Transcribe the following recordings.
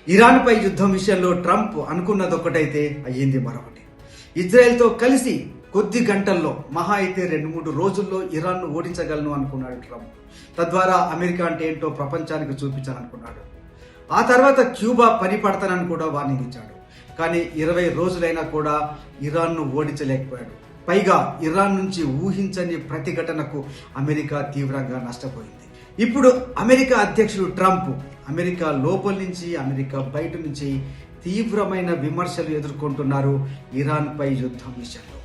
ఇరాన్పై యుద్ధం విషయంలో ట్రంప్ అనుకున్నది ఒకటైతే అయ్యింది మరొకటి. ఇజ్రాయెల్తో కలిసి కొద్ది గంటల్లో మహా అయితే 2-3 రోజుల్లో ఇరాన్ను ఓడించగలను అనుకున్నాడు ట్రంప్. తద్వారా అమెరికా అంటే ఏంటో ప్రపంచానికి చూపించాలనుకున్నాడు. ఆ తర్వాత క్యూబా పని పడతానని కూడా వార్నింగ్ ఇచ్చాడు. కానీ 20 రోజులైనా కూడా ఇరాన్ను ఓడించలేకపోయాడు. పైగా ఇరాన్ నుంచి ఊహించని ప్రతిఘటనకు అమెరికా తీవ్రంగా నష్టపోయింది. ఇప్పుడు అమెరికా అధ్యక్షుడు ట్రంప్ అమెరికా లోపల నుంచి అమెరికా బయట నుంచి తీవ్రమైన విమర్శలు ఎదుర్కొంటున్నారు ఇరాన్పై యుద్ధం విషయంలో.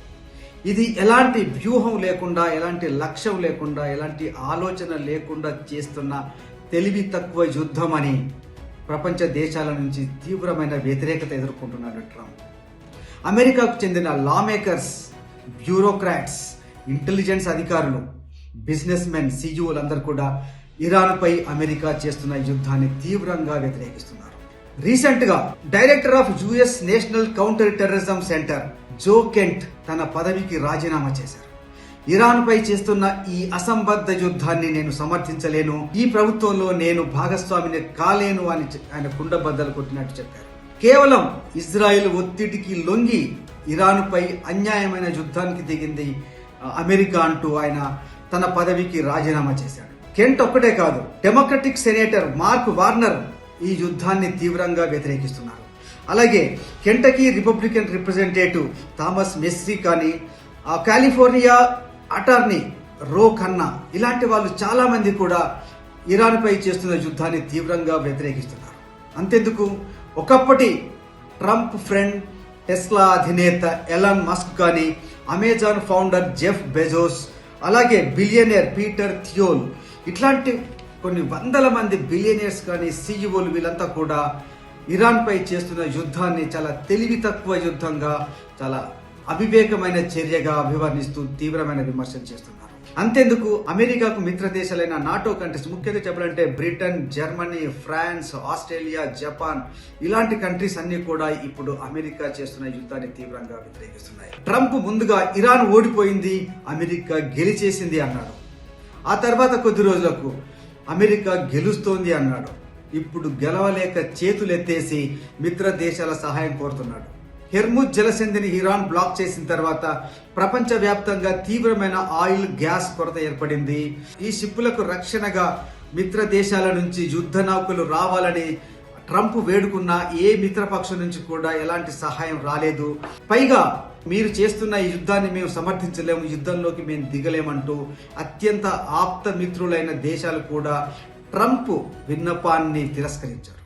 ఇది ఎలాంటి వ్యూహం లేకుండా, ఎలాంటి లక్ష్యం లేకుండా, ఎలాంటి ఆలోచన లేకుండా చేస్తున్న తెలివి తక్కువ యుద్ధం అని ప్రపంచ దేశాల నుంచి తీవ్రమైన వ్యతిరేకత ఎదుర్కొంటున్నాడు ట్రంప్. అమెరికాకు చెందిన లామేకర్స్, బ్యూరోక్రాట్స్, ఇంటెలిజెన్స్ అధికారులు, బిజినెస్ మెన్, సీఈఓలందరూ కూడా ఇరాన్పై అమెరికా చేస్తున్న యుద్ధాన్ని తీవ్రంగా వ్యతిరేకిస్తున్నారు. రీసెంట్ గా director of US National Counter Terrorism Centre Joe Kent తన పదవికి రాజీనామా చేశారు. ఇరాన్పై చేస్తున్న ఈ అసంబద్ధ యుద్ధాన్ని నేను సమర్థించలేను, ఈ ప్రభుత్వంలో నేను భాగస్వామిని కాలేను అని ఆయన కుండబద్దలు కొట్టినట్టు చెప్పారు. కేవలం ఇజ్రాయెల్ ఒత్తిడికి లొంగి ఇరాన్పై అన్యాయమైన యుద్ధానికి దిగింది అమెరికా అంటూ ఆయన తన పదవికి రాజీనామా చేశాడు. కెంట్ ఒక్కటే కాదు, డెమోక్రటిక్ సెనేటర్ మార్క్ వార్నర్ ఈ యుద్ధాన్ని తీవ్రంగా వ్యతిరేకిస్తున్నారు. అలాగే Kentucky Republican representative Thomas Massie కానీ, కాలిఫోర్నియా అటార్నీ రో ఖన్నా, ఇలాంటి వాళ్ళు చాలా మంది కూడా ఇరాన్పై చేస్తున్న యుద్ధాన్ని తీవ్రంగా వ్యతిరేకిస్తున్నారు. అంతెందుకు, ఒకప్పటి ట్రంప్ ఫ్రెండ్ టెస్లా అధినేత ఎలాన్ మస్క్ కానీ, అమెజాన్ ఫౌండర్ జెఫ్ బెజోస్, అలాగే బిలియనేర్ పీటర్ థియోల్, ఇట్లాంటి కొన్ని వందల మంది బిలియనీర్స్ కానీ, సీఈఓలు, వీళ్ళంతా కూడా ఇరాన్పై చేస్తున్న యుద్ధాన్ని చాలా తెలివి తక్కువ యుద్ధంగా, చాలా అవివేకమైన చర్యగా అభివర్ణిస్తూ తీవ్రమైన విమర్శలు చేస్తున్నారు. అంతెందుకు, అమెరికాకు మిత్ర దేశాలైన నాటో కంట్రీస్, ముఖ్యంగా చెప్పాలంటే Britain, Germany, France, Australia, Japan, ఇలాంటి కంట్రీస్ అన్ని కూడా ఇప్పుడు అమెరికా చేస్తున్న యుద్ధాన్ని తీవ్రంగా వ్యతిరేకిస్తున్నాయి. ట్రంప్ ముందుగా ఇరాన్ ఓడిపోయింది, అమెరికా గెలిచేసింది అన్నాడు. ఆ తర్వాత కొద్ది రోజులకు అమెరికా గెలుస్తోంది అన్నాడు. ఇప్పుడు గెలవలేక చేతులెత్తేసి మిత్ర దేశాల సహాయం కోరుతున్నాడు. హెర్ముజ్ జలసంధిని ఇరాన్ బ్లాక్ చేసిన తర్వాత ప్రపంచ వ్యాప్తంగా తీవ్రమైన ఆయిల్, గ్యాస్ కొరత ఏర్పడింది. ఈ షిప్పులకు రక్షణగా మిత్ర దేశాల నుంచి యుద్ధ నౌకలు రావాలని ట్రంప్ వేడుకున్న ఏ మిత్రపక్షం నుంచి కూడా ఎలాంటి సహాయం రాలేదు. పైగా మీరు చేస్తున్న ఈ యుద్ధాన్ని మేము సమర్థించలేము, యుద్ధంలోకి మేము దిగలేమంటూ అత్యంత ఆప్త మిత్రులైన దేశాలు కూడా ట్రంప్ విన్నపాన్ని తిరస్కరించారు.